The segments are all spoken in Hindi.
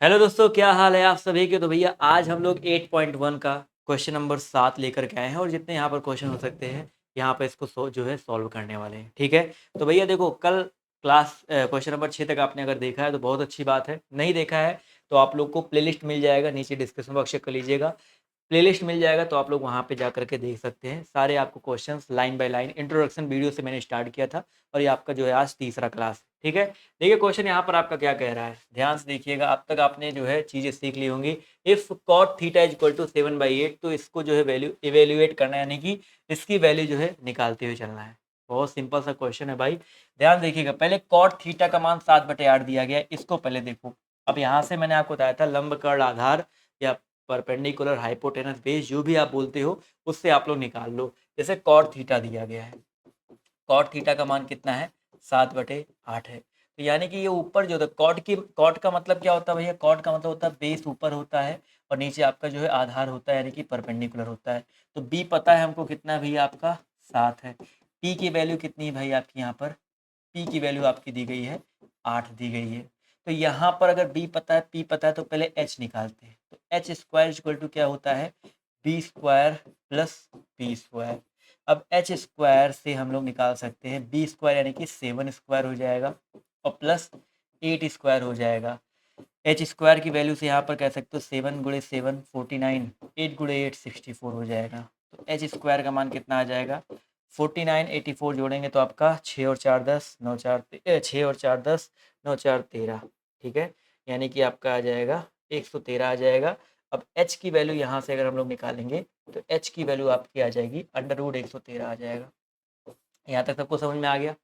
हेलो दोस्तों, क्या हाल है आप सभी के। तो भैया आज हम लोग 8.1 का क्वेश्चन नंबर 7 लेकर के आए हैं और जितने यहाँ पर क्वेश्चन हो सकते हैं यहाँ पर इसको जो है सॉल्व करने वाले हैं। ठीक है, तो भैया देखो, कल क्लास क्वेश्चन नंबर 6 तक आपने अगर देखा है तो बहुत अच्छी बात है। नहीं देखा है तो आप लोग को प्लेलिस्ट मिल जाएगा, नीचे डिस्क्रिप्शन बॉक्स चेक कर लीजिएगा। प्लेलिस्ट मिल जाएगा तो आप लोग वहाँ पे जा करके देख सकते हैं। सारे आपको questions line by line introduction video से मैंने स्टार्ट किया था और ये आपका जो है आज तीसरा क्लास। ठीक है, देखिए क्वेश्चन यहाँ पर आपका क्या कह रहा है, ध्यान से देखिएगा। अब तक आपने जो है चीज़ें सीख ली होंगी। If cot theta is equal to 7/8, तो इसको जो है वैल्यू इवेल्युएट करना है, यानी कि इसकी वैल्यू जो है निकालते हुए चलना है। बहुत सिंपल सा क्वेश्चन है भाई, ध्यान देखिएगा। पहले cot थीटा का मान 7/8 दिया गया है, इसको पहले देखो। अब यहाँ से मैंने आपको बताया था लंब कर्ण आधार या परपेंडिकुलर हाइपोटेनस बेस, जो भी आप बोलते हो, उससे आप लोग निकाल लो। जैसे cot थीटा दिया गया है, cot थीटा का मान कितना है, 7/8 है। तो यानी कि ये ऊपर जो होता है cot का मतलब क्या होता है भैया, cot का मतलब होता है बेस ऊपर होता है और नीचे आपका जो है आधार होता है, यानी कि परपेंडिकुलर होता है। तो b पता है हमको कितना है भैया, आपका 7 है। p की वैल्यू कितनी है भाई आपकी, यहाँ पर p की वैल्यू आपकी दी गई है 8 दी गई है। तो यहाँ पर अगर b पता है, p पता है, तो पहले h निकालते हैं। तो एच स्क्वायर इक्वल टू क्या होता है, B square plus P square. अब एच स्क्वायर से हम लोग निकाल सकते हैं बी स्क्वायर, यानी कि 7 स्क्वायर हो जाएगा और प्लस 8 स्क्वायर हो जाएगा। एच स्क्वायर की वैल्यू से यहाँ पर कह सकते हो 7 गुणे 7 49, 8 गुणे 8 64 हो जाएगा। तो एच स्क्वायर का मान कितना आ जाएगा, 49 84 जोड़ेंगे तो आपका 6 और 4 10 9 4 6 और 4 10 9 4 13। ठीक है, यानी कि आपका आ जाएगा 113 आ जाएगा। अब h की वैल्यू यहाँ से अगर हम लोग निकालेंगे तो h की वैल्यू आपकी आ जाएगी √113 आ जाएगा। यहाँ तक सबको समझ में आ गया।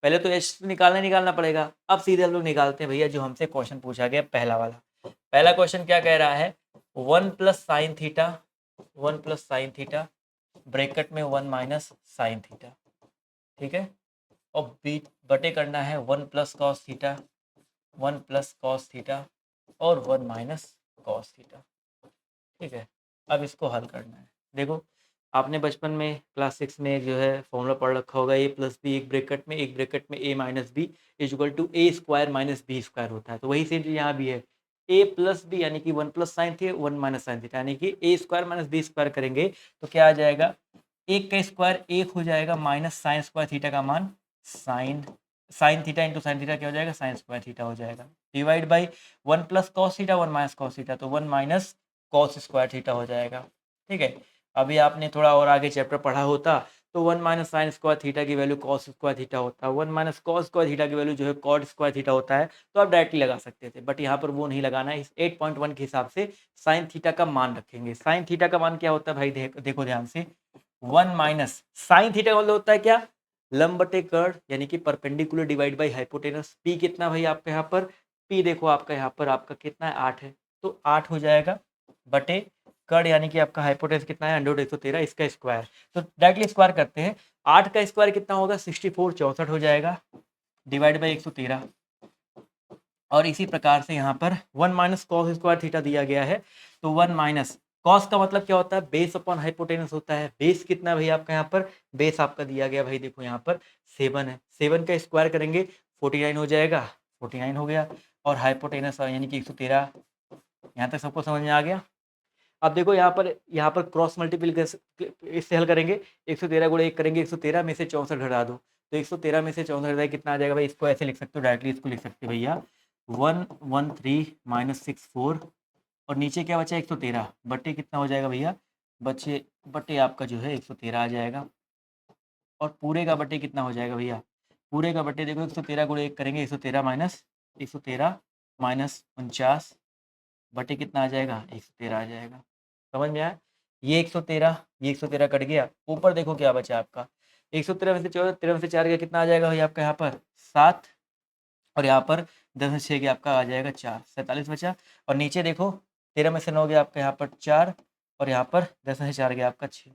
पहले तो h निकालना पड़ेगा। अब सीधे हम लोग निकालते हैं भैया जो हमसे क्वेश्चन पूछा गया पहला वाला। पहला क्वेश्चन क्या कह रहा है, 1 plus sine theta, 1 plus sine theta bracket में 1 माइनस साइन थीटा। ठीक है, और बी बटे करना है 1 plus cos theta, 1 plus cos theta और 1 माइनस कॉस थीटा। ठीक है, अब इसको हल करना है। देखो, आपने बचपन में क्लास 6 में जो है फॉर्मूला पढ़ रखा होगा, ए प्लस बी एक ब्रैकेट में A minus B is equal to A square minus B square होता है। तो वही सेम चीज़ यहाँ भी है, ए प्लस बी यानी कि 1 plus sine theta 1 minus sine theta, यानी कि ए स्क्वायर माइनस बी स्क्वायर करेंगे तो क्या आ जाएगा, एक का स्क्वायर एक हो जाएगा माइनस साइन स्क्वायर थीटा का मान sine, sine theta into sine theta क्या हो जाएगा, साइन स्क्वायर थीटा हो जाएगा, divide by 1 plus cos theta 1 minus cos theta, तो 1 माइनस कॉस स्क्वायर थीटा हो जाएगा। ठीक है, अभी आपने थोड़ा और आगे चैप्टर पढ़ा होता तो 1 माइनस साइन स्क्वायर थीटा की वैल्यू कॉस स्क्वायर थीटा होता है, 1 माइनस कॉस स्क्वायर थीटा की वैल्यू जो है कॉट स्क्वायर थीटा होता है। तो आप डायरेक्टली लगा सकते थे, बट यहाँ पर वो नहीं लगाना है। इस 8.1 के हिसाब से साइन थीटा का मान रखेंगे। साइन थीटा का मान क्या होता है भाई, देखो ध्यान से, 1 माइनस साइन थीटा का मतलब होता है क्या, लंब बटे कर्ण, यानी कि perpendicular divide by hypotenuse. P कितना भाई आपका यहाँ पर, पी देखो आपका यहाँ पर आपका कितना है, 8 है, तो 8 हो जाएगा बटे कर्ण, यानी कि आपका हाइपोटेनस कितना है, 113, इसका स्क्वायर। तो डायरेक्टली स्क्वायर करते हैं, 8 का स्क्वायर कितना होगा, 64 64 हो जाएगा, डिवाइड बाई 113। और इसी प्रकार से यहाँ पर 1 माइनस कॉस स्क्वायर थीटा दिया गया है, तो 1 माइनस कॉस का मतलब क्या होता है, बेस अपॉन हाइपोटेनस होता है। बेस कितना भाई आपका यहाँ पर, बेस आपका दिया गया भाई देखो यहाँ पर 7 है, 7 का स्क्वायर करेंगे 49 हो जाएगा, 49 हो गया, और हाइपोटेनस यानी कि 113। यहाँ तक सबको समझ में आ गया। अब देखो यहाँ पर क्रॉस मल्टीप्लिकेशन इससे हल करेंगे, 113 गुणे 1 करेंगे, 113 में से 64 घटा दो, तो 113 में से 64 घटाए कितना आ जाएगा भाई, इसको ऐसे लिख सकते हो, डायरेक्टली इसको लिख सकते हो भैया 113 माइनस 64, और नीचे क्या बचा 113 बटे कितना हो जाएगा भैया, बचे बटे आपका जो है 113 आ जाएगा, और पूरे का बटे कितना हो जाएगा भैया, पूरे का बटे देखो 113 गुणे 1 करेंगे, 113 माइनस 49 बटे कितना आ जाएगा, 113 आ जाएगा। समझ में आया, ये 113 ये 113 कट गया, ऊपर देखो क्या बचा आपका, 113 में से 14, 13 में से 4 गया, कितना आ जाएगा भाई आपका यहाँ पर 7, और यहाँ पर 10 में से 6 गया आपका आ जाएगा 4, 47 बचा। और नीचे देखो 13 में से 9 गया आपका यहाँ पर 4, और यहाँ पर 10 में से 4 गया आपका 6,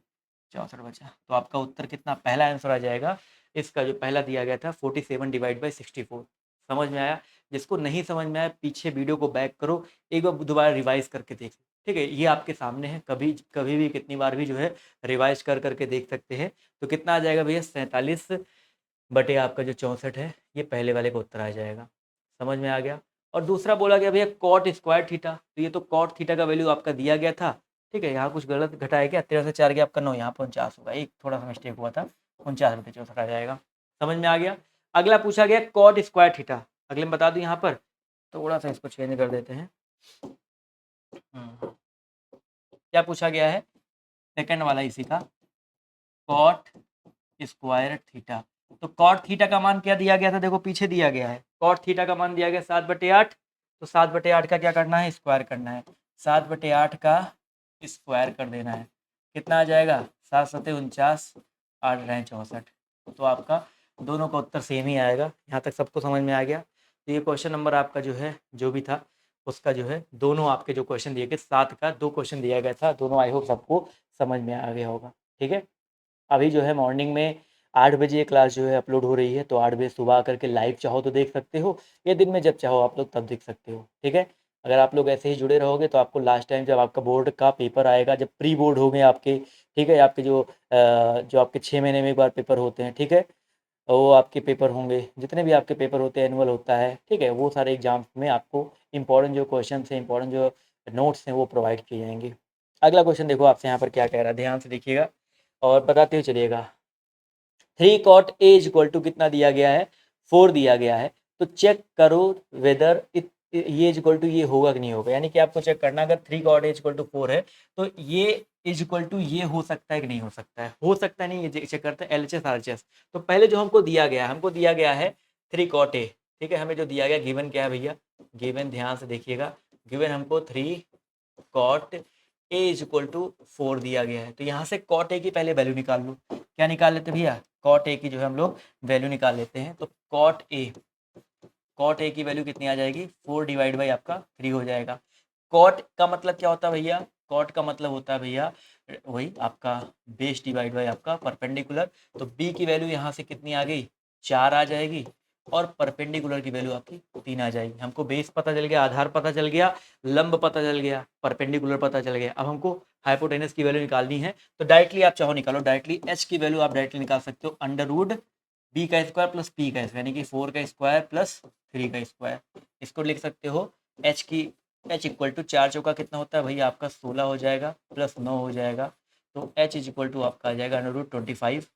64 बचा। तो आपका उत्तर कितना, पहला आंसर आ जाएगा इसका जो पहला दिया गया था 47 डिवाइड बाई 64। समझ में आया, जिसको नहीं समझ में आया पीछे वीडियो को बैक करो, एक बार दोबारा रिवाइज करके देख। ठीक है, ये आपके सामने है, कभी कभी भी कितनी बार भी जो है रिवाइज कर करके देख सकते हैं। तो कितना आ जाएगा भैया, 47 बटे आपका जो 64 है, ये पहले वाले का उत्तर आ जाएगा। समझ में आ गया। और दूसरा बोला गया भैया कॉट स्क्वायर थीटा, तो ये तो कॉट थीटा का वैल्यू आपका दिया गया था, ठीक है। यहाँ कुछ गलत घटाया क्या, 13 से 4 गया आपका 9, यहाँ पर 49 होगा, एक थोड़ा सा मिस्टेक हुआ था, 49/64 आ जाएगा। समझ में आ गया। अगला पूछा गया कॉट स्क्वायर थीटा, अगले में बता दूं यहाँ पर, थोड़ा सा इसको चेंज कर देते हैं। क्या पूछा गया है, सेकंड वाला इसी का, कॉट स्क्वायर थीटा। तो कॉट थीटा का मान क्या दिया गया था, देखो पीछे दिया गया है, कॉट थीटा का मान दिया गया 7/8, तो 7/8 का क्या करना है, स्क्वायर करना है, 7/8 का स्क्वायर कर देना है, कितना आ जाएगा, 7 7 49, 8 रहे 64। तो आपका दोनों का उत्तर सेम ही आएगा। यहाँ तक सबको समझ में आ गया। तो ये क्वेश्चन नंबर आपका जो है, जो भी था उसका जो है, दोनों आपके जो क्वेश्चन दिए गए, 7 का 2 क्वेश्चन दिया गया था, दोनों आई होप सबको समझ में आ गया होगा, ठीक है। अभी जो है मॉर्निंग में 8 बजे क्लास जो है अपलोड हो रही है, तो 8 बजे सुबह आकर के लाइव चाहो तो देख सकते हो, या दिन में जब चाहो आप लोग तब देख सकते हो, ठीक है। अगर आप लोग ऐसे ही जुड़े रहोगे तो आपको लास्ट टाइम जब आपका बोर्ड का पेपर आएगा, जब प्री बोर्ड होंगे आपके, ठीक है, आपके जो आपके 6 महीने में एक बार पेपर होते हैं, ठीक है, वो आपके पेपर होंगे, जितने भी आपके पेपर होते हैं, एनुअल होता है, ठीक है, वो सारे एग्जाम्स में आपको इंपॉर्टेंट जो क्वेश्चन हैं, इंपॉर्टेंट जो नोट्स हैं वो प्रोवाइड किए जाएंगे। अगला क्वेश्चन देखो आपसे यहाँ पर क्या कह रहा है, ध्यान से देखिएगा और बताते हुए चलिएगा। 3 cot a is equal to कितना दिया गया है, 4 दिया गया है, तो चेक करो वेदर ये इज इक्वल टू ये होगा कि नहीं होगा, यानी कि आपको चेक करना, अगर 3 cot a is equal to 4 है तो ये इज इक्वल टू ये हो सकता है कि नहीं हो सकता है, हो सकता है नहीं, ये चेक करते हैं LHS RHS। तो पहले जो हमको दिया गया है, हमको दिया गया है 3 cot a, ठीक है, हमें जो दिया गया गिवन क्या है भैया, गिवन ध्यान से देखिएगा, गिवन हमको 3 cot a is equal to 4 दिया गया है। तो यहाँ से cot a की पहले वैल्यू निकाल लो, क्या निकाल लेते भैया, cot a की जो है हम लोग वैल्यू निकाल लेते हैं। तो cot a की वैल्यू कितनी आ जाएगी, 4 डिवाइड बाई आपका 3 हो जाएगा। cot का मतलब क्या होता है भैया, cot का मतलब होता है भैया वही आपका बेस डिवाइड बाई आपका परपेंडिकुलर। तो b की वैल्यू यहाँ से कितनी आ गई, 4 आ जाएगी, और परपेंडिकुलर की वैल्यू आपकी 3 आ जाएगी। हमको बेस पता चल गया, आधार पता चल गया, लंब पता चल गया, परपेंडिकुलर पता चल गया। अब हमको हाइपोटेनस की वैल्यू निकालनी है, तो डायरेक्टली आप चाहो निकालो, डायरेक्टली h की वैल्यू आप डायरेक्टली निकाल सकते हो, अंडर रूट बी का स्क्वायर प्लस पी का स्क्वायर, यानी कि 4 का स्क्वायर प्लस 3 का स्क्वायर। इसको लिख सकते हो h इक्वल टू 4 चौका कितना होता है भैया आपका 16 हो जाएगा, प्लस 9 हो जाएगा, तो h इज इक्वल टू आपका आ जाएगा अंडर रूट 25,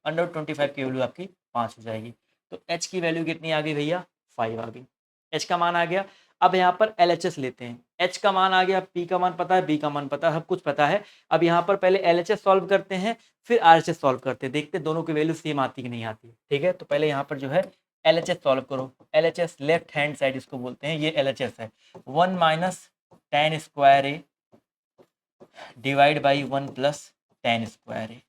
अंडर रूट 25 की वैल्यू आपकी 5 हो जाएगी। तो h की वैल्यू कितनी आ गई भैया, 5 आ गई, h का मान आ गया। अब यहाँ पर LHS लेते हैं, h का मान आ गया, p का मान पता है, b का मान पता है, सब कुछ पता है। अब यहाँ पर पहले LHS सॉल्व करते हैं, फिर RHS सॉल्व करते हैं, देखते हैं दोनों की वैल्यू सेम आती कि नहीं आती, ठीक है। तो पहले यहाँ पर जो है LHS सॉल्व करो, LHS लेफ्ट हैंड साइड इसको बोलते हैं, ये LHS है, 1 minus tan square A divide by 1 plus tan square A.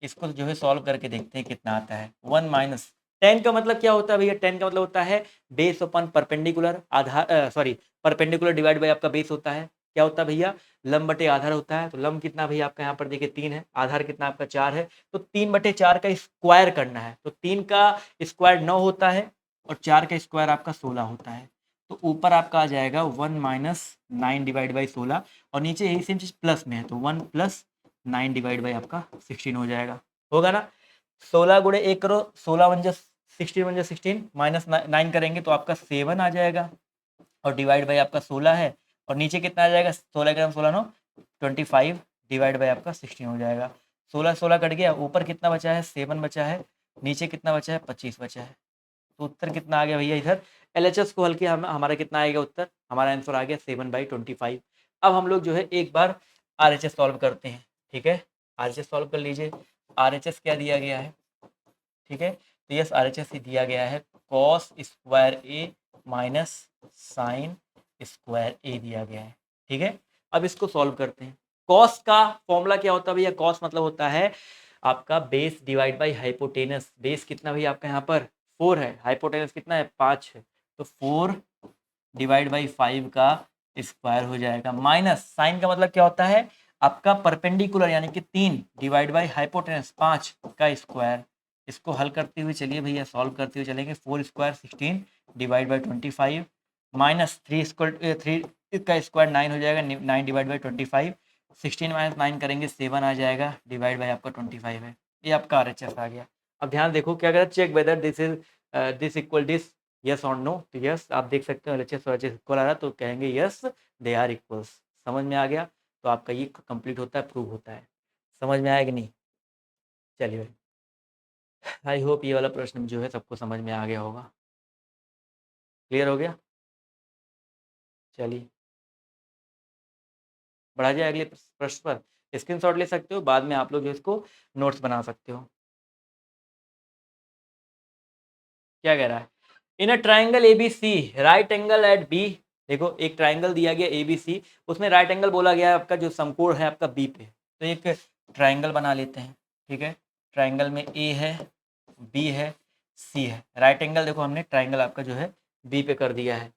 इसको जो है सॉल्व करके देखते हैं कितना आता है। 1 माइनस टेन का मतलब क्या होता है भैया, टेन का मतलब होता है base upon perpendicular, Aadhaar sorry perpendicular divide by आपका बेस होता है, क्या होता है भैया, लंब बटे आधार होता है। तो लंब कितना भैया आपका यहाँ पर देखिए 3 है, आधार कितना आपका 4 है, तो 3/4 का स्क्वायर करना है। तो 3 का स्क्वायर 9 होता है, और 4 का स्क्वायर आपका 16 होता है। तो ऊपर आपका आ जाएगा 1 माइनस 9 डिवाइड बाई 16, और नीचे यही सेम चीज प्लस में है, तो 1 प्लस 9 डिवाइड बाई आपका 16 हो जाएगा, होगा ना। 16 गुणे 1 करो, 16 वन जा 16 वन जा 16, माइनस 9 करेंगे तो आपका 7 आ जाएगा, और डिवाइड बाई आपका 16 है, और नीचे कितना आ जाएगा, 16 ग्राम 16 नो 25 डिवाइड बाई आपका 16 हो जाएगा। 16 16 कट गया, ऊपर कितना बचा है, 7 बचा है, नीचे कितना बचा है, 25 बचा है। तो उत्तर कितना आ गया भैया, इधर LHS को हल्के हमारा कितना आएगा उत्तर, हमारा आंसर आ गया 7/25। अब हम लोग जो है एक बार RHS सॉल्व करते हैं, ठीक है, RHS सॉल्व कर लीजिए। RHS क्या दिया गया है, ठीक है, तो यस RHS ही दिया गया है, कॉस स्क्वायर ए माइनस साइन स्क्वायर ए दिया गया है, ठीक है। अब इसको सॉल्व करते हैं। कॉस का फॉर्मूला क्या होता है भैया, कॉस मतलब होता है आपका base divide by hypotenuse. Base कितना भैया आपका यहाँ पर 4 है, हाइपोटेनस कितना है 5 है, तो 4 डिवाइड बाई 5 का स्क्वायर हो जाएगा, माइनस साइन का मतलब क्या होता है आपका परपेंडिकुलर, यानी कि 3 डिवाइड बाई हाइपोटेनस 5 का स्क्वायर। इसको हल करते हुए चलिए भैया, सॉल्व करते हुए चलेंगे। 4 square 16 divide by 25, minus 3 square 3 का स्क्वायर 9 हो जाएगा, 9 डिवाइड बाई 25, 16 माइनस 9 करेंगे 7 आ जाएगा, डिवाइड बाई आपका 25 है। ये आपका RHS आ गया। अब ध्यान देखो क्या कह रहा है, check whether this is this equal this yes और नो, तो यस आप देख सकते हो एलएचएस और एचएस इक्वल आ रहा है तो कहेंगे यस दे आर इक्वल्स। समझ में आ गया, तो आपका ये कंप्लीट होता है, प्रूव होता है। समझ में आया कि नहीं? चलिए, आई होप ये वाला प्रश्न जो है सबको समझ में आ गया होगा। क्लियर हो गया? चलिए बढ़ा जाए अगले प्रश्न पर। स्क्रीनशॉट ले सकते हो, बाद में आप लोग जो इसको नोट्स बना सकते हो। क्या कह रहा है? In a triangle A B C right angle at B. देखो एक ट्राइंगल दिया गया ए बी सी, उसमें राइट एंगल बोला गया है आपका जो समकोण है आपका बी पे। तो एक ट्राइंगल बना लेते हैं, ठीक है। ट्राइंगल में ए है, बी है, सी है। राइट एंगल देखो हमने ट्राइंगल आपका जो है बी पे कर दिया है।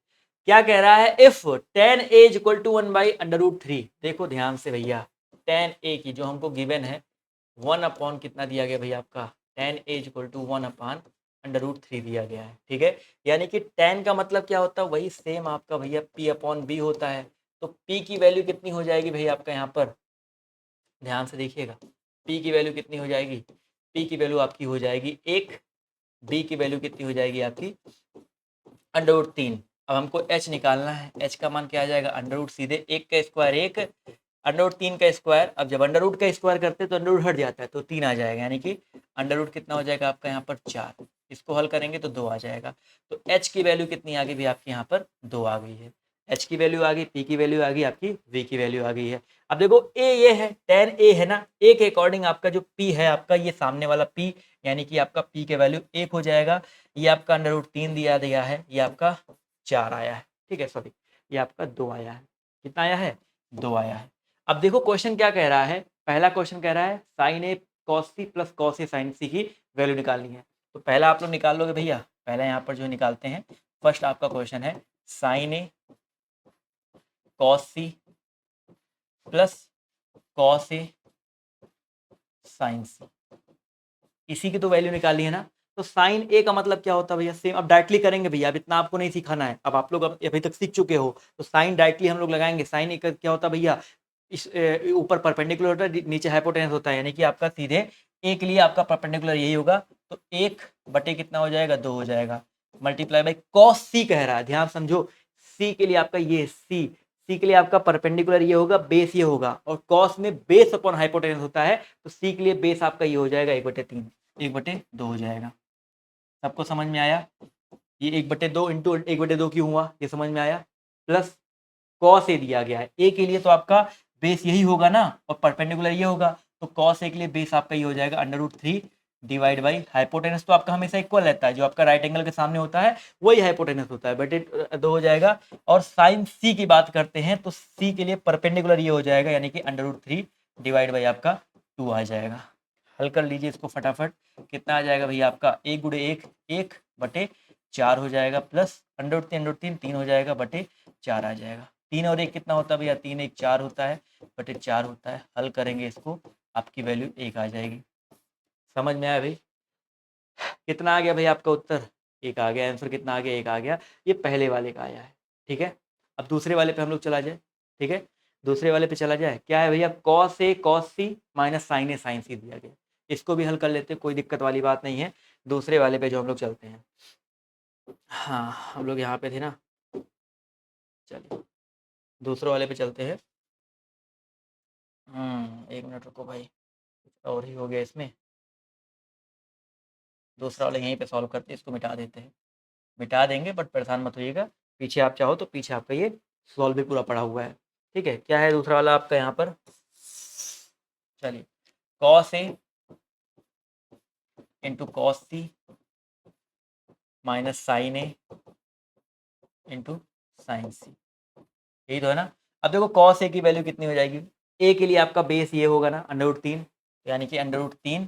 क्या कह रहा है? If tan a is equal to 1/√3। देखो ध्यान से भैया, tan a की जो हमको गिवन है 1 अपॉन कितना दिया गया भैया आपका, tan a is equal to 1/√3 दिया गया है, ठीक है। यानी कि tan का मतलब क्या होता है? वही सेम आपका भैया p अपॉन b होता है। तो p की वैल्यू कितनी हो जाएगी भैया आपका यहाँ पर? ध्यान से देखिएगा, p की वैल्यू कितनी हो जाएगी? p की वैल्यू आपकी हो जाएगी 1, b की वैल्यू कितनी हो जाएगी आपकी √3। अब हमको h निकालना है, h का मान क्या आ जाएगा? अंडर सीधे 1 का स्क्वायर 1, √3 का स्क्वायर। अब जब अंडर रूट का स्क्वायर करते हैं तो अंडर रूट हट जाता है तो 3 आ जाएगा, यानी कि अंडर रूट कितना हो जाएगा आपका यहाँ पर 4। इसको हल करेंगे तो 2 आ जाएगा। तो h की वैल्यू कितनी आ गई भी आपकी यहाँ पर? 2 आ गई है। h की वैल्यू आ गई, p की वैल्यू आ गई, आपकी v की वैल्यू आ गई है। अब देखो a ये है, tan a है ना, a के अकॉर्डिंग आपका जो p है आपका ये सामने वाला p, यानी कि आपका p के वैल्यू 1 हो जाएगा। ये आपका अंडर रूट 3 दिया गया है, ये आपका 4 आया है, ठीक है। सॉरी, ये आपका 2 आया है। कितना आया है? 2 आया है। अब देखो क्वेश्चन क्या कह रहा है। पहला क्वेश्चन कह रहा है sign A cos C plus cos A sign सी की वैल्यू निकालनी है। तो पहला आप लोग निकाल लोगे भैया, पहला यहाँ पर जो निकालते हैं। फर्स्ट आपका क्वेश्चन है sign A cos C plus cos A sign सी, इसी की तो वैल्यू निकाली है ना। तो साइन ए का मतलब क्या होता है भैया? सेम अब डायरेक्टली करेंगे भैया, अब इतना आपको नहीं सिखाना है, अब आप लोग अभी तक सीख चुके हो। तो साइन डायरेक्टली हम लोग लगाएंगे। साइन ए का क्या होता है भैया? इस ऊपर परपेंडिकुलर होता है, नीचे हाइपोटेनस होता है, यानी कि आपका सीधे ए के लिए आपका परपेंडिकुलर यही होगा। तो 1 बटे कितना हो जाएगा? 2 हो जाएगा, मल्टीप्लाई बाई कॉस सी कह रहा है, ध्यान समझो। सी के लिए आपका ये सी के लिए आपका परपेंडिकुलर ये होगा, बेस ये होगा, और कॉस में बेस अपॉन हाइपोटेनस होता है। तो सी के लिए बेस आपका ये हो जाएगा 1/3, 1/2 हो जाएगा। सबको समझ में आया? ये 1/2 इंटू 1/2 क्यों हुआ, ये समझ में आया। प्लस कॉस ए दिया गया है, ए के लिए तो आपका बेस यही होगा ना, और परपेंडिकुलर ये होगा। तो कॉस ए के लिए बेस आपका ये हो जाएगा under root 3 divide by hypotenuse. तो आपका हमेशा इक्वल रहता है, जो आपका राइट एंगल के सामने होता है वही हाइपोटेनस होता है, बटे 2 हो जाएगा। और साइन सी की बात करते हैं तो सी के लिए परपेंडिकुलर ये हो जाएगा, यानी कि अंडर रूट 3 डिवाइड बाई आपका 2 आ जाएगा। हल कर लीजिए इसको फटाफट। कितना आ जाएगा भैया आपका? 1 × 1 1/4 हो जाएगा, प्लस अंडर रूट 3 3 हो जाएगा, बटे 4 आ जाएगा। 3 और 1 कितना होता है भैया? 3 1 4 होता है, बटे 4 होता है। हल करेंगे इसको, आपकी वैल्यू 1 आ जाएगी। समझ में आया भाई? कितना आ गया भाई आपका उत्तर? 1 आ गया। आंसर कितना आ गया? 1 आ गया। ये पहले वाले का आया है, ठीक है। अब दूसरे वाले पे हम लोग चला जाए, ठीक है। दूसरे वाले पे चला जाए। क्या है भैया? Cos A cos C minus sign A sign सी दिया गया। इसको भी हल कर लेते हैं, कोई दिक्कत वाली बात नहीं है। दूसरे वाले पे जो हम लोग चलते हैं, हाँ हम लोग यहाँ पे थे ना, चलिए दूसरे वाले पे चलते हैं। 1 मिनट रुको भाई, कुछ और ही हो गया इसमें। दूसरा वाला यहीं पे सॉल्व करते हैं, इसको मिटा देते हैं। मिटा देंगे बट परेशान मत होइएगा, पीछे आप चाहो तो पीछे आपका ये सॉल्व भी पूरा पड़ा हुआ है, ठीक है। क्या है दूसरा वाला आपका यहाँ पर? चलिए, cos A into cos C minus sign A into sine सी, यही तो है ना। अब देखो कॉस ए की वैल्यू कितनी हो जाएगी? ए के लिए आपका बेस ये होगा ना अंडर रूट 3, यानी कि अंडर रूट 3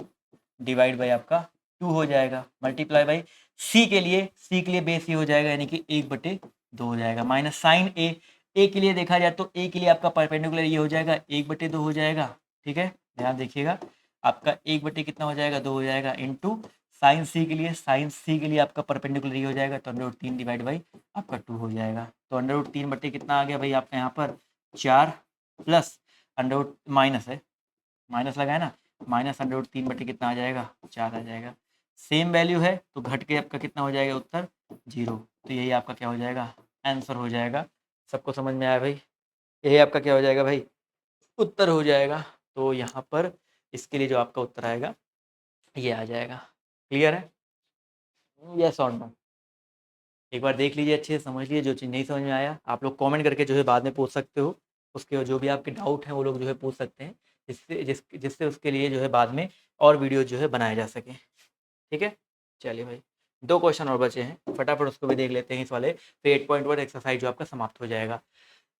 डिवाइड बाई आपका 2 हो जाएगा, मल्टीप्लाई बाई सी के लिए बेस ये हो जाएगा, यानी कि 1/2 हो जाएगा, माइनस साइन ए के लिए देखा जाए तो ए के लिए आपका परपेंडिकुलर ये हो जाएगा, 1/2 हो जाएगा, ठीक है। ध्यान देखिएगा, आपका 1 कितना हो जाएगा? 2 हो जाएगा, इंटू साइन सी के लिए आपका परपेंडिकुलर ये हो जाएगा, तो अंडर रूट 3 डिवाइड बाई आपका 2 हो जाएगा। तो अंडर रूट 3 कितना आ गया भाई आपका यहाँ पर? 4, प्लस अंडर रूट माइनस है, माइनस लगाए ना, माइनस अंडर रूट 3 कितना आ जाएगा? 4 आ जाएगा। सेम वैल्यू है तो घट के आपका कितना हो जाएगा उत्तर 0। तो यही आपका क्या हो जाएगा आंसर हो जाएगा। सबको समझ में आया भाई? यही आपका क्या हो जाएगा भाई उत्तर हो जाएगा। तो यहाँ पर इसके लिए जो आपका उत्तर आएगा ये आ जाएगा। क्लियर है? यस और नो? एक बार देख लीजिए, अच्छे से समझ लीजिए। जो चीज़ नहीं समझ में आया आप लोग कमेंट करके जो है बाद में पूछ सकते हो। उसके जो भी आपके डाउट हैं वो लोग जो है पूछ सकते हैं, जिससे उसके लिए जो है बाद में और वीडियो जो है बनाए जा सके। ठीक है, चलिए भाई 2 क्वेश्चन और बचे हैं, फटाफट उसको भी देख लेते हैं इस वाले। तो 8.1 एक्सरसाइज जो आपका समाप्त हो जाएगा।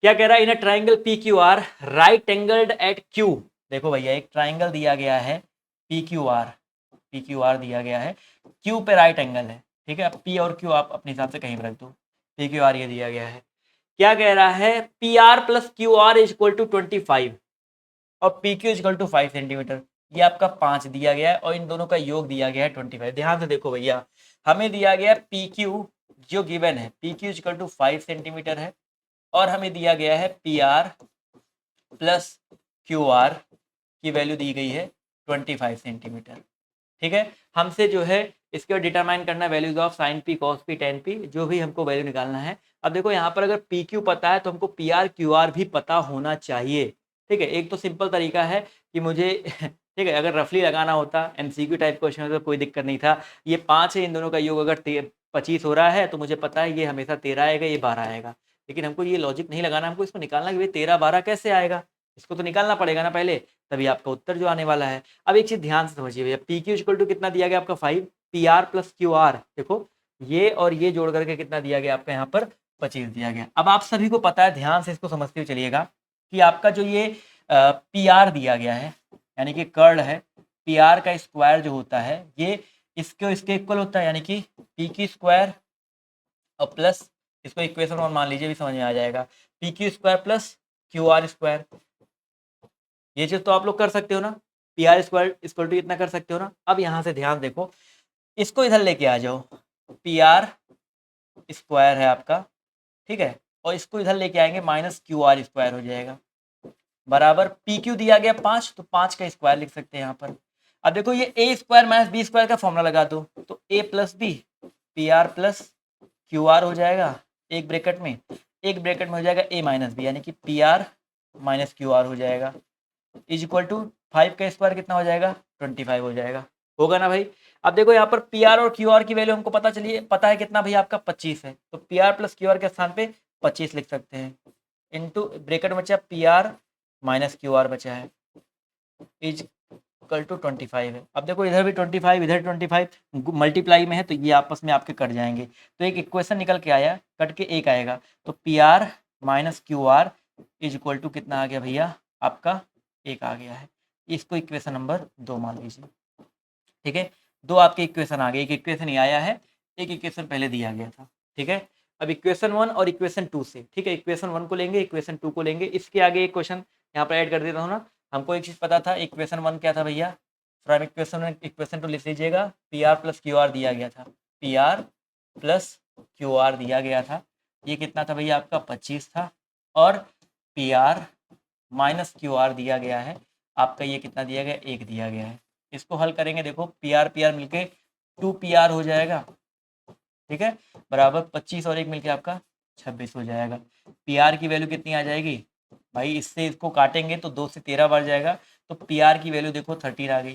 क्या कह रहा है? In a triangle P Q R right angled at Q. देखो भैया एक ट्राइंगल दिया गया है पी क्यू आर दिया गया है, क्यू पे राइट एंगल है। ठीक है, अब पी और क्यू आप अपने हिसाब से कहीं भी रख दो। पी क्यू आर ये दिया गया है। क्या कह रहा है? P R plus Q R is equal to 25 और P Q is equal to 5 centimetre. ये आपका 5 दिया गया है और इन दोनों का योग दिया गया है 25। ध्यान से देखो भैया, हमें दिया गया है पी क्यू जो गिवन है, P Q is equal to 5 centimetre है और हमें दिया गया है P R plus Q R की वैल्यू दी गई है 25 सेंटीमीटर। ठीक है, हमसे जो है इसके बाद डिटरमाइन करना है values of sine P cos P ten P, जो भी हमको वैल्यू निकालना है। अब देखो यहाँ पर अगर पी क्यू पता है तो हमको पी आर क्यू आर भी पता होना चाहिए। ठीक है, एक तो सिंपल तरीका है कि मुझे ठीक है, अगर रफली लगाना होता एमसीक्यू टाइप क्वेश्चन होता तो कोई दिक्कत नहीं था। ये 5 है, इन दोनों का योग अगर 25 हो रहा है तो मुझे पता है ये हमेशा 13 आएगा, ये 12 आएगा। लेकिन हमको ये लॉजिक नहीं लगाना, हमको इसको निकालना कि भाई 13 12 कैसे आएगा, इसको तो निकालना पड़ेगा ना पहले, तभी आपका उत्तर जो आने वाला है। अब एक चीज ध्यान से समझिए भैया, पी क्यू इक्वल टू कितना दिया गया आपका 5, P R plus Q are देखो ये और ये जोड़ करके कितना दिया गया आपका यहाँ पर 25 दिया गया। अब आप सभी को पता है, ध्यान से इसको समझते हुए चलिएगा कि आपका जो ये पी आर दिया गया है यानी कि कर्ल है, पी आर का स्क्वायर जो होता है ये इसके इक्वल होता है, यानी कि पी क्यू स्क्वायर और प्लस इसको इक्वेशन और मान लीजिए भी समझ में आ जाएगा, P Q square plus Q R square. ये चीज तो आप लोग कर सकते हो ना, P R square equal to इतना कर सकते हो ना। अब यहाँ से ध्यान देखो, इसको इधर लेके आ जाओ, पी आर स्क्वायर है आपका, ठीक है, और इसको इधर लेके आएंगे माइनस क्यू आर स्क्वायर हो जाएगा बराबर पी क्यू दिया गया 5 तो 5 का स्क्वायर लिख सकते हैं यहाँ पर। अब देखो ये A square minus B square का फॉर्मूला लगा दो तो A plus B P R plus Q R हो जाएगा, एक ब्रैकेट में हो जाएगा ए माइनस बी यानी कि P R minus Q R हो जाएगा इज इक्वल टू 5 का स्क्वायर कितना हो जाएगा 25 हो जाएगा। होगा ना भाई? अब देखो यहाँ पर पी आर और क्यू आर की वैल्यू हमको पता है कितना भाई आपका 25 है, तो P R plus Q are के स्थान पे 25 लिख सकते हैं इनटू ब्रैकेट में बचा P R minus Q are बचा है इज इक्वल टू 25 है। अब देखो इधर भी 25 इधर 25 मल्टीप्लाई में है तो ये आपस में आपके कट जाएंगे, तो एक इक्वेशन निकल के आया, कट के एक आएगा, तो P R minus Q R is equal to कितना आ गया भैया आपका एक आ गया है। इसको इक्वेशन नंबर 2 मान लीजिए। ठीक है, 2 आपके इक्वेशन आ गए, एक इक्वेशन ही आया है, एक इक्वेशन पहले दिया गया था। ठीक है, अब इक्वेशन 1 और इक्वेशन 2 से, ठीक है, इक्वेशन 1 को लेंगे, इक्वेशन 2 को लेंगे, इसके आगे एक क्वेश्चन यहाँ पर ऐड कर देता हूँ ना। हमको एक चीज़ पता था, इक्वेशन 1 क्या था भैया, फ्रॉम इक्वेशन 2 लिख लीजिएगा, P R plus Q are दिया गया था, P R plus Q are दिया गया था, ये कितना था भैया आपका 25 था, और P R minus Q are दिया गया है आपका, ये कितना दिया गया 1 दिया गया है। इसको हल करेंगे, देखो पी आर मिलके 2 पी आर हो जाएगा, ठीक है, बराबर 25 और 1 मिलके आपका 26 हो जाएगा। पी आर की वैल्यू कितनी आ जाएगी भाई, इससे इसको काटेंगे तो 2 से 13 बढ़ जाएगा, तो पी आर की वैल्यू देखो 13 आ गई।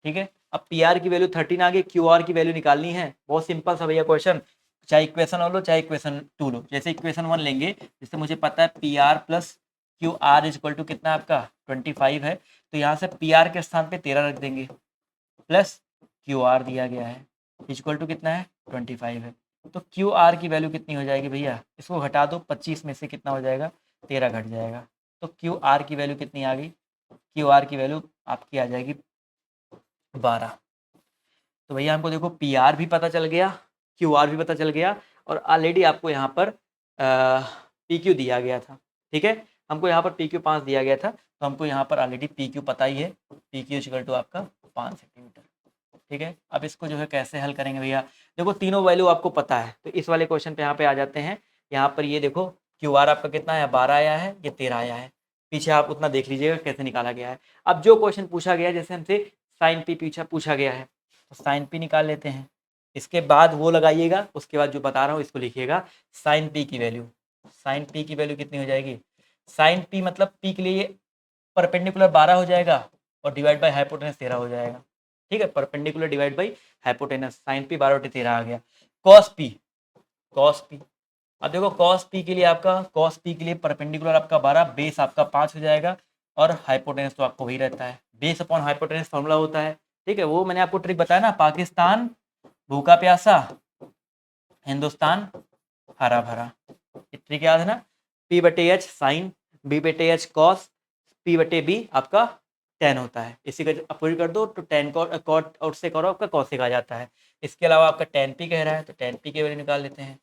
ठीक है, अब पी आर की वैल्यू 13 आ गई, क्यू आर की वैल्यू निकालनी है, बहुत सिंपल सा भैया क्वेश्चन, चाहे इक्वेशन लो चाहे इक्वेशन 2 लो। जैसे इक्वेशन 1 लेंगे, जिससे मुझे पता है P R plus Q R is equal to कितना आपका 25 है, तो यहाँ से पी आर के स्थान पे 13 रख देंगे, प्लस क्यू आर दिया गया है इक्वल टू कितना है 25 है, तो क्यू आर की वैल्यू कितनी हो जाएगी भैया, इसको घटा दो, 25 में से कितना हो जाएगा 13 घट जाएगा, तो क्यू आर की वैल्यू कितनी आ गई, क्यू आर की वैल्यू आपकी आ जाएगी 12। तो भैया हमको देखो पी आर भी पता चल गया, क्यू आर भी पता चल गया, और ऑलरेडी आपको यहाँ पर पी क्यू दिया गया था। ठीक है, हमको यहाँ पर पी क्यू 5 दिया गया था, तो हमको यहाँ पर ऑलरेडी पी क्यू पता ही है, पी क्यू इक्वल टू आपका 5 सेंटीमीटर। ठीक है, अब इसको जो है कैसे हल करेंगे भैया, देखो तीनों वैल्यू आपको पता है, तो इस वाले क्वेश्चन पे यहाँ पे आ जाते हैं। यहाँ पर ये देखो क्यू आर आपका कितना है 12 आया है, ये 13 आया है, पीछे आप उतना देख लीजिएगा कैसे निकाला गया है। अब जो क्वेश्चन पूछा गया, जैसे हमसे साइन पी पीछा पूछा गया है, तो साइन पी निकाल लेते हैं। इसके बाद वो लगाइएगा, उसके बाद जो बता रहा हूँ इसको लिखिएगा, साइन पी की वैल्यू। साइन पी की वैल्यू कितनी हो जाएगी? साइन पी मतलब पी के लिए परपेंडिकुलर 12 हो जाएगा और डिवाइड बाय हाइपोटेनस 13 हो जाएगा। ठीक है, perpendicular divide by hypotenuse, sine P 12/13 आ गया। कॉस पी, कॉस पी, अब देखो कॉस पी के लिए आपका, कॉस पी के लिए परपेंडिकुलर आपका 12, बेस आपका 5 हो जाएगा और हाइपोटेनस तो आपको वही रहता है, बेस अपॉन हाइपोटेनस फॉर्मूला होता है। ठीक है, वो मैंने आपको ट्रिक बताया ना, पाकिस्तान भूखा प्यासा, हिंदुस्तान हरा भरा, ट्रिक याद है ना? पी बटे एच साइन, बी बटे एच कॉस, पी बटे बी आपका टेन होता है। इसी का अपोजिट कर दो तो टेन कॉट आउट से करो आपका कॉसेक आ जाता है। इसके अलावा आपका टेन पी कह रहा है तो टेन पी के वैल्यू निकाल लेते हैं।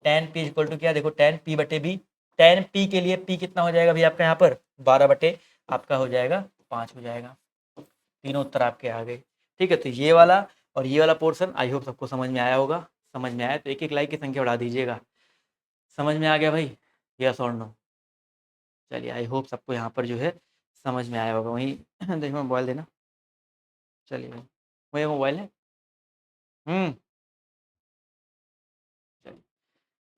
टेन पी इक्वल टू क्या, देखो टेन पी बटे बी, टेन पी के लिए पी कितना हो जाएगा भाई आपका यहाँ पर 12 बटे आपका हो जाएगा 5 हो जाएगा। तीनों उत्तर आपके आ गए। ठीक है, तो ये वाला और ये वाला पोर्शन आई होप सबको समझ में आया होगा। समझ में आया तो एक एक लाइक की संख्या बढ़ा दीजिएगा। समझ में आ गया भाई, यस और नो? चलिए, आई होप सबको यहाँ पर जो है समझ में आया होगा। वहीं देखो मोबाइल देना, चलिए भाई वही मोबाइल है। चलिए,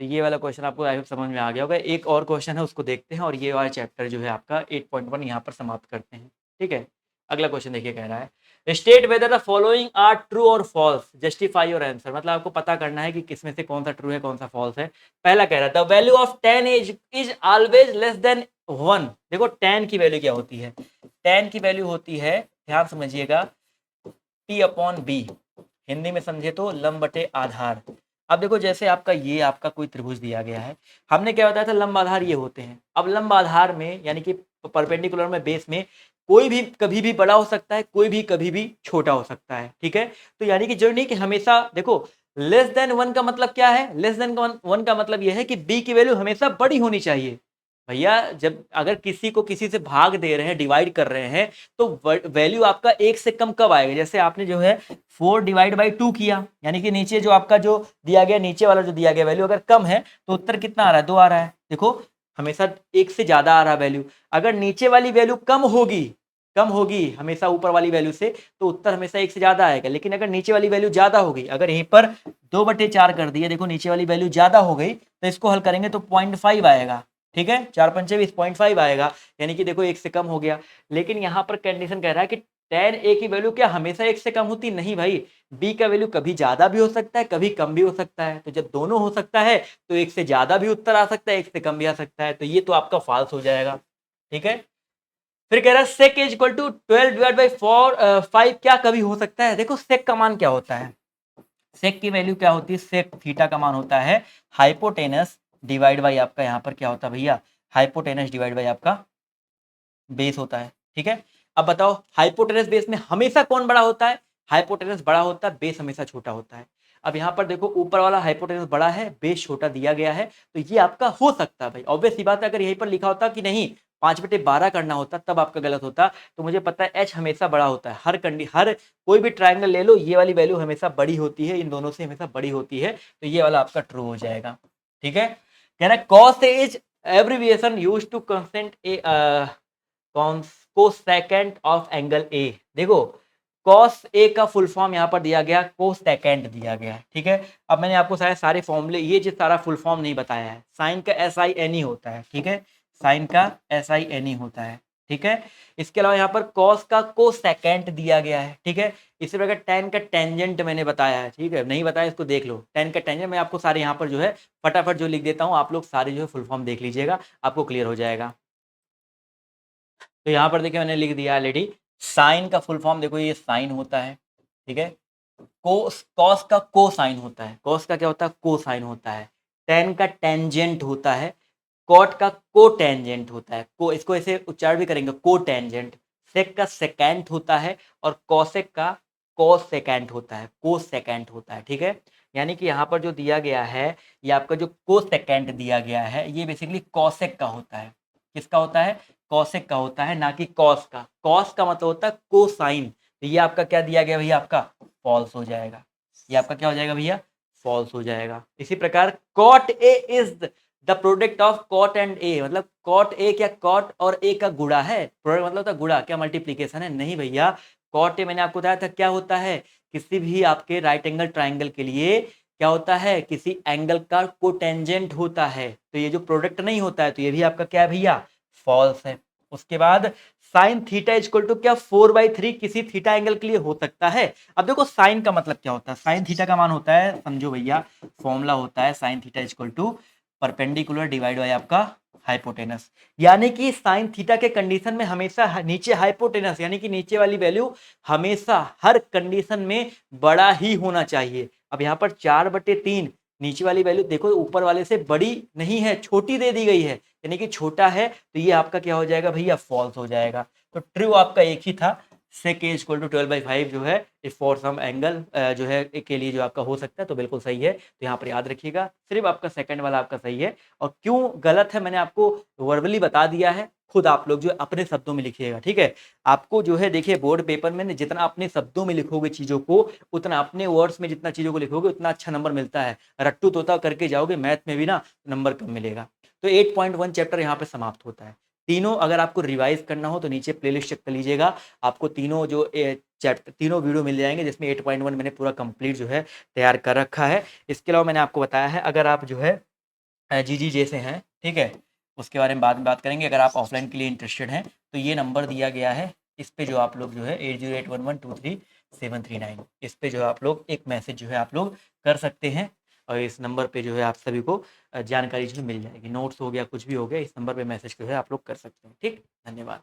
तो ये वाला क्वेश्चन आपको आई होप समझ में आ गया होगा। एक और क्वेश्चन है उसको देखते हैं और ये वाला चैप्टर जो है आपका 8.1 यहाँ पर समाप्त करते हैं। ठीक है, अगला क्वेश्चन देखिए, कह रहा है state whether the following are true और फॉल्स, जस्टिफाई योर आंसर। मतलब आपको पता करना है कि किसमें से कौन सा ट्रू है कौन सा फॉल्स है। पहला कह रहा है the value of 10 is always less than 1। देखो 10 की वैल्यू क्या होती है? 10 की वैल्यू होती है, ध्यान समझिएगा, p अपॉन बी, हिंदी में समझे तो लंब बटे आधार। अब देखो जैसे आपका ये आपका कोई त्रिभुज दिया गया है, हमने क्या बताया था, लंब आधार ये होते हैं। अब लंब आधार में यानी कि परपेंडिकुलर में, बेस में कोई भी कभी भी बड़ा हो सकता है, कोई भी कभी भी छोटा हो सकता है। ठीक है, तो यानी कि जरूरी नहीं कि हमेशा, देखो लेस देन 1 का मतलब क्या है? लेस देन 1 का मतलब यह है कि बी की वैल्यू हमेशा बड़ी होनी चाहिए। भैया जब अगर किसी को किसी से भाग दे रहे हैं, डिवाइड कर रहे हैं, तो वैल्यू आपका एक से कम कब आएगा? जैसे आपने जो है 4 डिवाइड बाई 2 किया, यानी कि नीचे जो आपका जो दिया गया, नीचे वाला जो दिया गया वैल्यू अगर कम है तो उत्तर कितना आ रहा है? 2 आ रहा है। देखो हमेशा एक से ज्यादा आ रहा है वैल्यू। अगर नीचे वाली वैल्यू कम होगी, कम होगी हमेशा ऊपर वाली वैल्यू से, तो उत्तर हमेशा एक से ज्यादा आएगा। लेकिन अगर नीचे वाली वैल्यू ज्यादा होगी, अगर यहीं पर 2/4 कर दिया, देखो नीचे वाली वैल्यू ज्यादा हो गई, तो इसको हल करेंगे तो 0.5 आएगा। ठीक है, 4 पंचे 20, 0.5 आएगा, यानी कि देखो एक से कम हो गया। लेकिन यहाँ पर कंडीशन कह रहा है कि 10a की वैल्यू क्या हमेशा एक से कम होती? नहीं भाई, b का वैल्यू कभी ज्यादा भी हो सकता है, कभी कम भी हो सकता है। तो जब दोनों हो सकता है तो एक से ज्यादा भी उत्तर आ सकता है, एक से कम भी आ सकता है। तो ये तो आपका फॉल्स हो जाएगा। ठीक है, फिर कह रहा है sec is equal to 12 divide by 5 क्या कभी हो सकता है? देखो sec का मान क्या होता है? सेक की वैल्यू क्या होती है? सेक थीटा का मान होता है हाइपोटेनस डिवाइड बाई आपका यहाँ पर क्या होता है भैया? हाइपोटेनस डिवाइड बाई आपका बेस होता है। ठीक है, अब बताओ हाइपोटेनस बेस में हमेशा कौन बड़ा होता है? हाइपोटेनस बड़ा होता है, बेस हमेशा छोटा होता है। अब यहाँ पर देखो ऊपर वाला हाइपोटेनस बड़ा है, बेस छोटा दिया गया है, तो ये आपका हो सकता है भाई। ऑब्वियस सी बात है, अगर यहीं पर लिखा होता कि नहीं 5/12 करना होता तब आपका गलत होता। तो मुझे पता है एच हमेशा बड़ा होता है, हर कोई भी ट्राइंगल ले लो, ये वाली वैल्यू हमेशा बड़ी होती है, इन दोनों से हमेशा बड़ी होती है। तो ये वाला आपका ट्रू हो जाएगा। ठीक है, कहना cos is abbreviation used to constant a cosecant of angle A. देखो कॉस ए का फुल फॉर्म यहाँ पर दिया गया, कोसेकेंट दिया गया है। ठीक है, अब मैंने आपको शायद सारे फॉर्मूले, ये जो सारा फुल फॉर्म नहीं बताया है। साइन का SINE होता है। ठीक है, साइन का SINE होता है। ठीक है, इसके अलावा यहाँ पर कॉस का कोसेकेंट दिया गया है। ठीक है, इसी प्रकार टेन का टेंजेंट मैंने बताया है। ठीक है, नहीं बताया इसको देख लो, टेन का टेंजेंट मैं आपको सारे यहाँ पर जो है फटाफट जो लिख देता हूँ, आप लोग सारे जो है फुल फॉर्म देख लीजिएगा, आपको क्लियर हो जाएगा। तो यहाँ पर देखिए मैंने लिख दिया ऑलरेडी, साइन का फुल फॉर्म देखो, ये साइन होता है। ठीक है, कॉस का कोसाइन होता है, कॉस का क्या होता है? कोसाइन होता है। टेन का टेंजेंट होता है, कॉट का कोटेंजेंट होता है, को इसको ऐसे उच्चारण भी करेंगे कोटेंजेंट। सेक का सेकेंट होता है और कॉसेक का कोसेकेंट होता है, कोसेकेंट होता है। ठीक है, यानी कि यहाँ पर जो दिया गया है, ये आपका जो कोसेकेंट दिया गया है, ये बेसिकली कॉसेक का होता है। किसका होता है? कॉसेक का होता है, ना कि कॉस का। कॉस का मतलब होता है कोसाइन। तो ये आपका क्या दिया गया भैया? आपका फॉल्स हो जाएगा। ये आपका क्या हो जाएगा भैया? फॉल्स हो जाएगा। इसी प्रकार cot A is the product of cot and A, मतलब कॉट ए क्या कॉट और ए का गुणा है? प्रोडक्ट मतलब होता है गुणा, क्या मल्टीप्लीकेशन है? नहीं भैया, कॉट ए मैंने आपको बताया था क्या होता है? किसी भी आपके राइट एंगल ट्राइंगल के लिए क्या होता है, किसी एंगल का कोटेंजेंट होता है। तो ये जो प्रोडक्ट नहीं होता है तो ये भी आपका क्या है भैया, फॉल्स है। उसके बाद साइन थीटा इक्वल टू क्या, 4/3 किसी थीटा एंगल के लिए हो सकता है। अब देखो साइन का मतलब क्या होता है, साइन थीटा का मान होता है, समझो भैया, फॉर्मूला होता है sine theta equal to perpendicular divide by आपका हाइपोटेनस। यानी कि साइन थीटा के कंडीशन में हमेशा नीचे हाइपोटेनस यानी कि नीचे वाली वैल्यू हमेशा हर कंडीशन में बड़ा ही होना चाहिए। अब यहाँ पर 4/3 नीचे वाली वैल्यू देखो ऊपर वाले से बड़ी नहीं है, छोटी दे दी गई है, यानी कि छोटा है, तो ये आपका क्या हो जाएगा भैया, फॉल्स हो जाएगा। तो ट्रू आपका एक ही था, sec a इक्वल टू 12/5 जो है फॉर सम एंगल जो है के लिए जो आपका हो सकता है, तो बिल्कुल सही है। तो यहाँ पर याद रखिएगा, सिर्फ आपका सेकंड वाला आपका सही है। और क्यों गलत है मैंने आपको वर्बली बता दिया है, खुद आप लोग जो अपने शब्दों में लिखिएगा, ठीक है। आपको जो है देखिए बोर्ड पेपर में जितना अपने शब्दों में लिखोगे चीजों को, उतना अपने वर्ड्स में जितना चीजों को लिखोगे उतना अच्छा नंबर मिलता है। रट्टू तोता करके जाओगे मैथ में भी ना, नंबर कम मिलेगा। तो 8.1 चैप्टर यहाँ पे समाप्त होता है। तीनों अगर आपको रिवाइज करना हो तो नीचे प्लेलिस्ट चेक कर लीजिएगा, आपको तीनों जो चैप्टर तीनों वीडियो मिल जाएंगे, जिसमें 8.1 मैंने पूरा कंप्लीट जो है तैयार कर रखा है। इसके अलावा मैंने आपको बताया है, अगर आप जो है जीजी जैसे हैं, ठीक है, उसके बारे में बाद में बात करेंगे। अगर आप ऑफलाइन के लिए इंटरेस्टेड हैं तो ये नंबर दिया गया है, इस पे जो आप लोग जो है 8081123739, इस पे जो आप लोग एक मैसेज जो है आप लोग कर सकते हैं, और इस नंबर पे जो है आप सभी को जानकारी जो है मिल जाएगी। नोट्स हो गया, कुछ भी हो गया, इस नंबर पे मैसेज जो है आप लोग कर सकते हैं। ठीक, धन्यवाद।